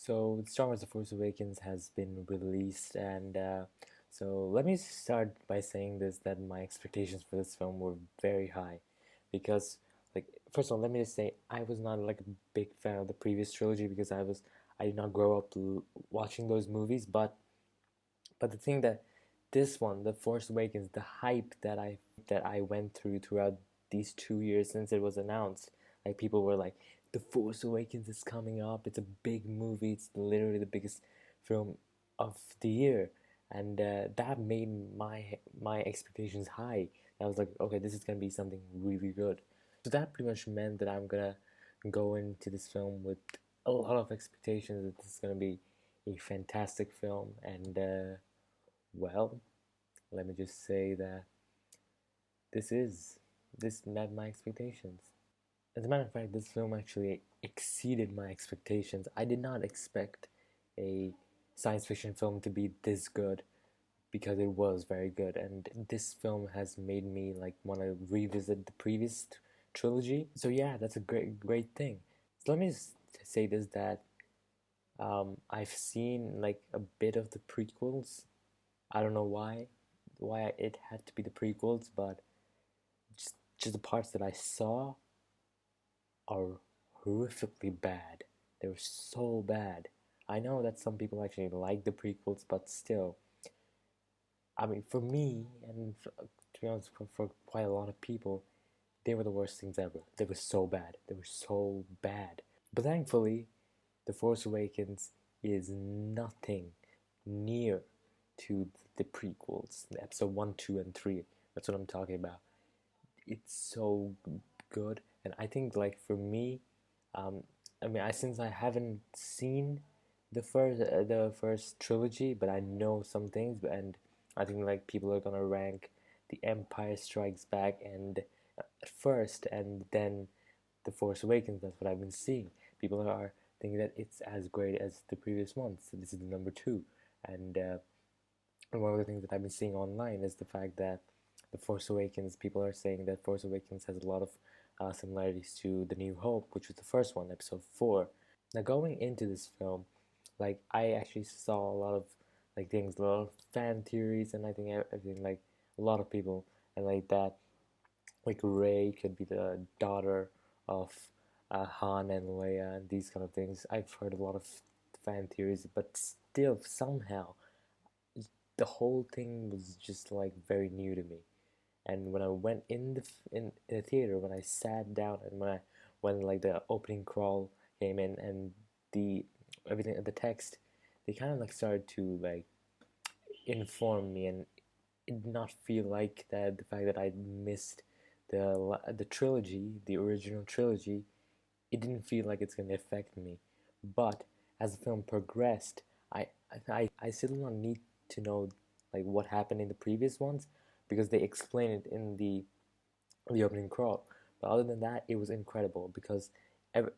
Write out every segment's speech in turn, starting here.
So, Star Wars: The Force Awakens has been released, and so let me start by saying this: that my expectations for this film were very high, because, like, first of all, let me just say I was not like a big fan of the previous trilogy because I did not grow up watching those movies, but the thing that this one, The Force Awakens, the hype that I went throughout these 2 years since it was announced, like people were like, The Force Awakens is coming up. It's a big movie. It's literally the biggest film of the year, and that made my expectations high. I was like, okay, this is gonna be something really good. So that pretty much meant that I'm gonna go into this film with a lot of expectations that this is gonna be a fantastic film, and well, let me just say that this is this met my expectations. As a matter of fact, this film actually exceeded my expectations. I did not expect a science fiction film to be this good because it was very good, and this film has made me like want to revisit the previous trilogy. So yeah, that's a great thing. So let me just say this that I've seen like a bit of the prequels. I don't know why it had to be the prequels, but just the parts that I saw are horrifically bad. They were so bad. I know that some people actually like the prequels, but still, I mean, for me, and to be honest, for quite a lot of people, they were the worst things ever. They were so bad. They were so bad. But thankfully, The Force Awakens is nothing near to the prequels, the episode 1, 2, and 3. That's what I'm talking about. It's so good, and I think like for me, um, I mean, since I haven't seen the first trilogy, but I know some things, and I think like people are gonna rank The Empire Strikes Back and first, and then The Force Awakens. That's what I've been seeing. People are thinking that it's as great as the previous ones. So this is the number two, and one of the things that I've been seeing online is the fact that the Force Awakens, people are saying that Force Awakens has a lot of similarities to The New Hope, which was the first one, episode 4. Now, going into this film, like, I actually saw a lot of, like, things, a lot of fan theories, and I think everything, like, a lot of people, and like that, like, Rey could be the daughter of Han and Leia, and these kind of things. I've heard a lot of fan theories, but still, somehow, the whole thing was just like very new to me. And when I went in the theater, when I sat down, and when like the opening crawl came in, and the everything, the text, they kind of like started to like inform me, and it did not feel like that the fact that I missed the trilogy, the original trilogy, it didn't feel like it's gonna affect me. But as the film progressed, I still do not need to know like what happened in the previous ones because they explain it in the opening crawl. But other than that, it was incredible because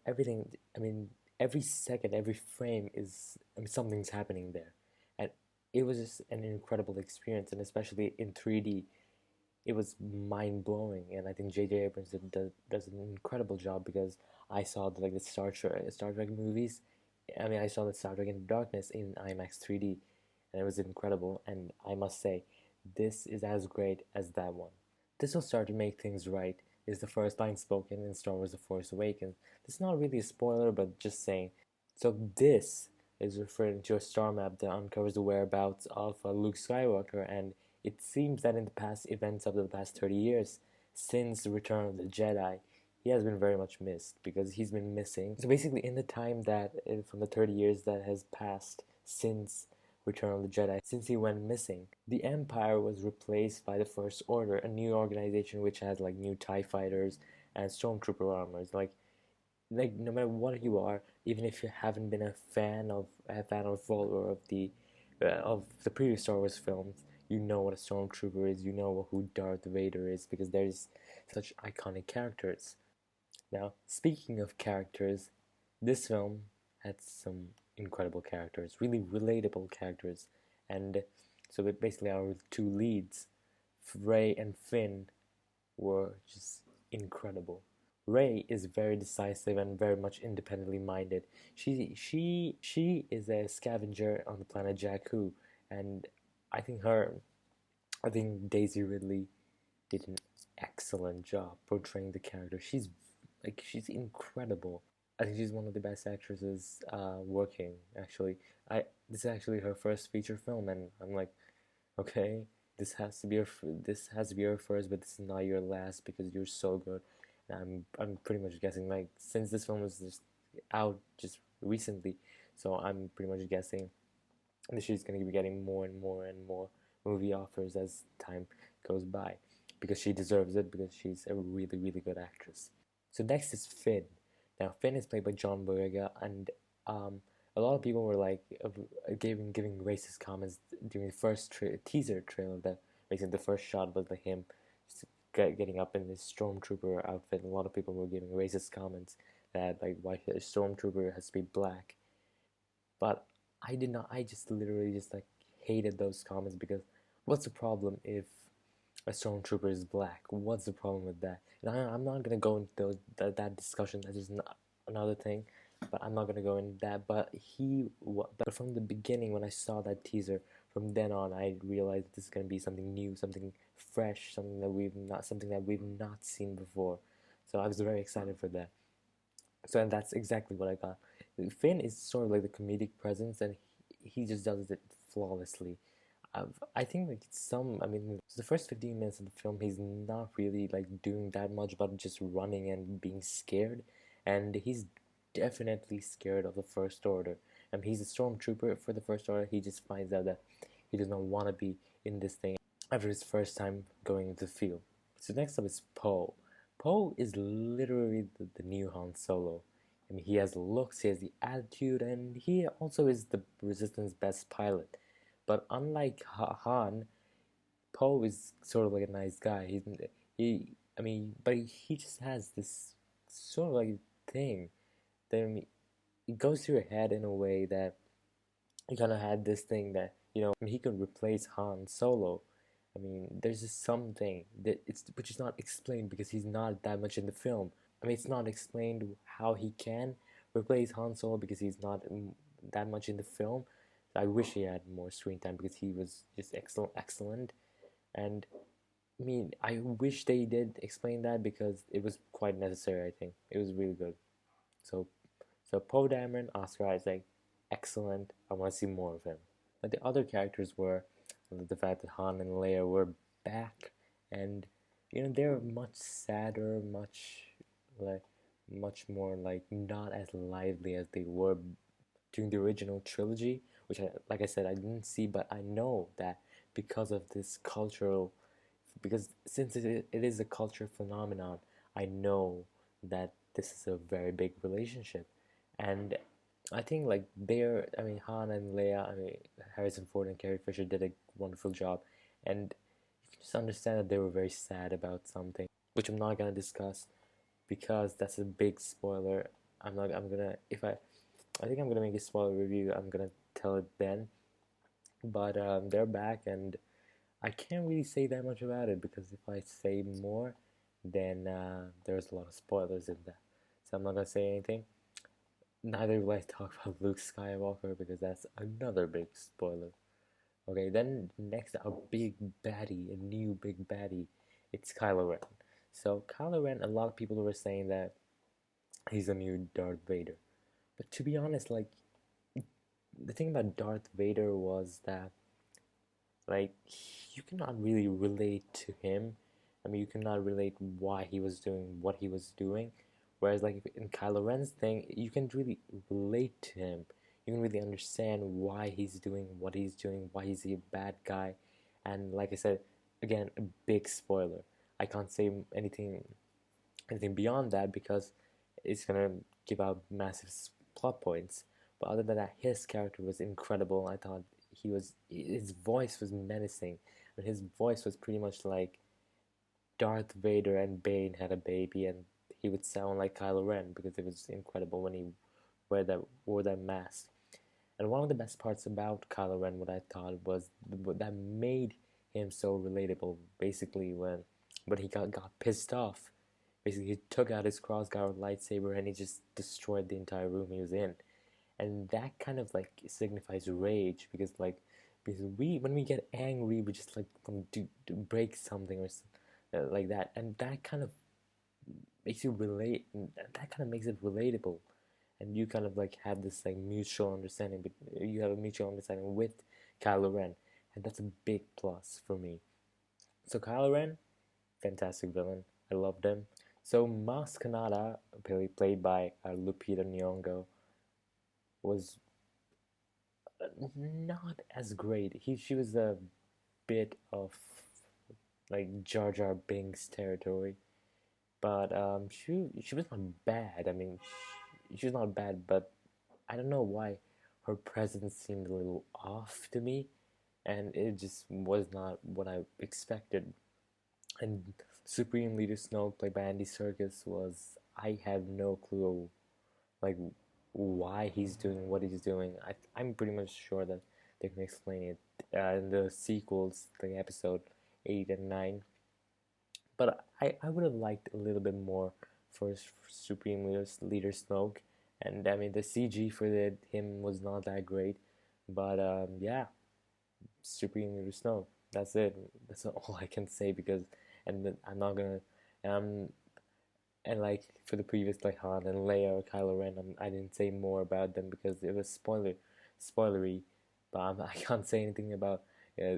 everything. I mean, every second, every frame is, I mean, something's happening there, and it was just an incredible experience, and especially in 3D, it was mind blowing. And I think J.J. Abrams does an incredible job because I saw the, like the Star Trek movies. I mean, I saw the Star Trek Into Darkness in IMAX 3D, and it was incredible. And I must say, this is as great as that one. This will start to make things right. Is the first line spoken in Star Wars: The Force Awakens. This is not really a spoiler, but just saying. So this is referring to a star map that uncovers the whereabouts of Luke Skywalker, and it seems that in the past events of the past 30 years, since the Return of the Jedi, he has been very much missed because he's been missing. So basically, in the time that, from the 30 years that has passed since Return of the Jedi, since he went missing, the Empire was replaced by the First Order, a new organization which has like new TIE fighters and stormtrooper armors. Like no matter what you are, even if you haven't been a fan or follower of the previous Star Wars films, you know what a stormtrooper is, you know who Darth Vader is because there's such iconic characters. Now, speaking of characters, this film had some incredible characters, really relatable characters, and so basically our two leads, Rey and Finn, were just incredible. Rey is very decisive and very much independently minded. She is a scavenger on the planet Jakku, and I think her I think Daisy Ridley did an excellent job portraying the character. She's incredible. I think she's one of the best actresses working. Actually, I this is actually her first feature film, and I'm like, okay, this has to be your first, but this is not your last because you're so good. And I'm pretty much guessing, like, since this film was just out just recently, so I'm pretty much guessing that she's going to be getting more and more and more movie offers as time goes by, because she deserves it, because she's a really really good actress. So next is Finn. Now Finn is played by John Boyega, and um, a lot of people were like giving racist comments during the first teaser trailer. That basically the first shot was like him getting up in this stormtrooper outfit. And a lot of people were giving racist comments that like why a stormtrooper has to be black. But I did not. I just literally just like hated those comments, because what's the problem if a stormtrooper is black? What's the problem with that? And I'm not gonna go into that discussion. That is another thing, but I'm not gonna go into that. But from the beginning, when I saw that teaser, from then on, I realized this is gonna be something new, something fresh, something that we've not seen before. So I was very excited for that. So and that's exactly what I got. Finn is sort of like the comedic presence, and he just does it flawlessly. I think like I mean, the first 15 minutes of the film, he's not really like doing that much but just running and being scared, and he's definitely scared of the First Order. He's a stormtrooper for the First Order. He just finds out that he does not want to be in this thing after his first time going into the field. So next up is Poe. Poe is literally the new Han Solo. I mean, he has the looks, he has the attitude, and he also is the Resistance best pilot. But unlike Han, Poe is sort of like a nice guy. I mean, but he just has this sort of like thing that, I mean, it goes through your head in a way that he kind of had this thing that, I mean, he could replace Han Solo. I mean, there's just something that it's which is not explained because he's not that much in the film. I mean, it's not explained how he can replace Han Solo because he's not that much in the film. I wish he had more screen time because he was just excellent. And I mean, I wish they did explain that because it was quite necessary. I think it was really good. So, so Poe Dameron, Oscar Isaac, excellent. I want to see more of him. But the other characters were the fact that Han and Leia were back, and they're much sadder, like much more like not as lively as they were during the original trilogy, which like I said, I didn't see, but I know that because of this cultural, because since it is a cultural phenomenon, I know that this is a very big relationship, and I think like I mean, Han and Leia, I mean, Harrison Ford and Carrie Fisher did a wonderful job, and you can just understand that they were very sad about something, which I'm not gonna discuss because that's a big spoiler. I'm not. I'm gonna if I think I'm gonna make a spoiler review. I'm gonna tell it then, but they're back, and I can't really say that much about it because if I say more, then there's a lot of spoilers in that. So I'm not gonna say anything. Neither will I talk about Luke Skywalker because that's another big spoiler. Okay, then next, our big baddie, a new big baddie, it's Kylo Ren. So Kylo Ren, a lot of people were saying that he's a new Darth Vader. But to be honest, like the thing about Darth Vader was that like you cannot really relate to him. I mean, you cannot relate why he was doing what he was doing. Whereas, like in Kylo Ren's thing, you can really relate to him. You can really understand why he's doing what he's doing, why he's a bad guy. And like I said, again, a big spoiler. I can't say anything beyond that because it's gonna give out massive plot points. But other than that, his character was incredible. I thought his voice was menacing, and his voice was pretty much like Darth Vader and Bane had a baby, and he would sound like Kylo Ren because it was incredible when he wore that mask. And one of the best parts about Kylo Ren, what I thought was that made him so relatable. Basically, when he got pissed off, Basically, he took out his crossguard lightsaber and he just destroyed the entire room he was in. And that kind of like signifies rage, because we, when we get angry, we just like want to break something or like that, and that kind of makes you relate. That kind of makes it relatable, and you kind of like have this like mutual understanding. But you have a mutual understanding with Kylo Ren, and that's a big plus for me. So Kylo Ren, fantastic villain. I loved him. So Maz Kanata, played by Lupita Nyong'o, was not as great. She was a bit of like Jar Jar Binks territory, but she was not bad. I mean, she was not bad, but I don't know why her presence seemed a little off to me, and it just was not what I expected. And Supreme Leader Snoke, played by Andy Serkis, was, I have no clue like why he's doing what he's doing. I'm pretty much sure that they can explain it in the sequels, like episode 8 and 9. But I would have liked a little bit more for Supreme Leader Snoke, and I mean the CG for him was not that great, but yeah, Supreme Leader Snoke. That's it. That's all I can say, because, and I'm not gonna um and like for the previous like Han and Leia or Kylo Ren, I didn't say more about them because it was spoilery. But I can't say anything about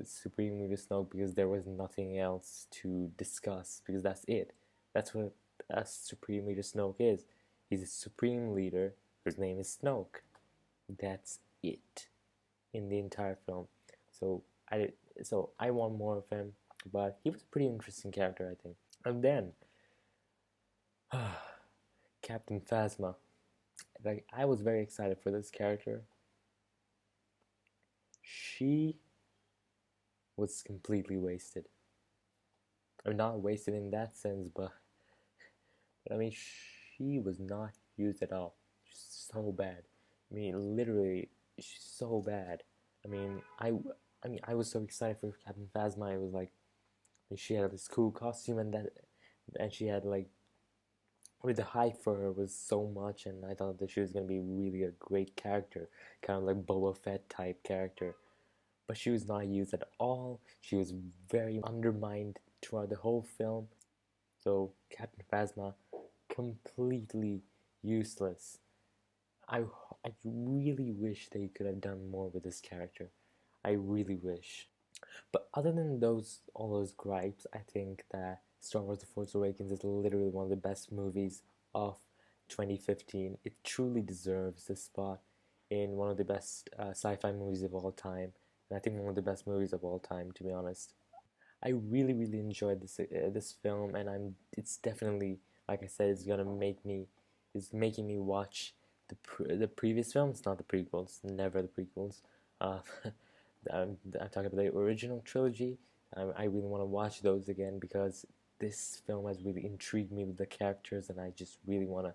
Supreme Leader Snoke because there was nothing else to discuss, because that's it. That's what a Supreme Leader Snoke is. He's a Supreme Leader whose name is Snoke. That's it in the entire film. So I want more of him, but he was a pretty interesting character, I think. And then Captain Phasma. Like, I was very excited for this character. She was completely wasted. I mean, not wasted in that sense, but I mean, she was not used at all. She's so bad. I mean, literally, she's so bad. I mean, I was so excited for Captain Phasma. It was like she had this cool costume, and she had like, I mean, the hype for her was so much, and I thought that she was gonna be really a great character, kind of like Boba Fett type character. But she was not used at all. She was very undermined throughout the whole film. So Captain Phasma, completely useless. I I really wish they could have done more with this character. I really wish. But other than all those gripes, I think that Star Wars: The Force Awakens is literally one of the best movies of 2015. It truly deserves this spot in one of the best sci-fi movies of all time, and I think one of the best movies of all time, to be honest. I really, really enjoyed this film, and it's definitely, like I said, it's making me watch the previous films, not the prequels, never the prequels. Uh, I'm talking about the original trilogy. I really want to watch those again because this film has really intrigued me with the characters, and I just really want to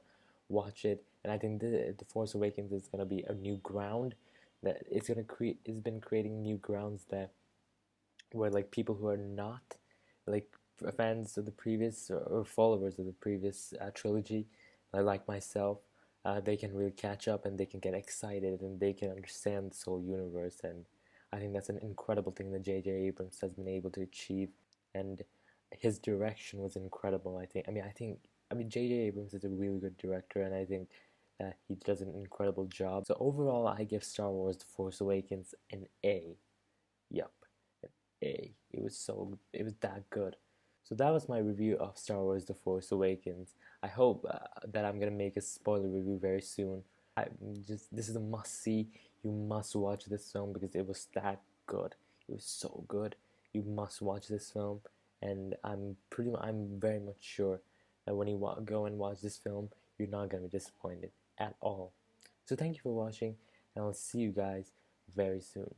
watch it. And I think the Force Awakens is gonna be a new ground that it's gonna create. It's been creating new grounds that where like people who are not like fans of the previous or followers of the previous trilogy, like myself, they can really catch up and they can get excited and they can understand this whole universe. And I think that's an incredible thing that J.J. Abrams has been able to achieve, and his direction was incredible. I mean J.J. Abrams is a really good director, and I think that he does an incredible job. So overall, I give Star Wars: The Force Awakens an A. Yup, an A. It was that good. So that was my review of Star Wars: The Force Awakens. I hope that I'm gonna make a spoiler review very soon. This is a must see. You must watch this film because it was that good. It was so good. You must watch this film, and I'm very much sure that when you go and watch this film, you're not gonna be disappointed at all. So thank you for watching, and I'll see you guys very soon.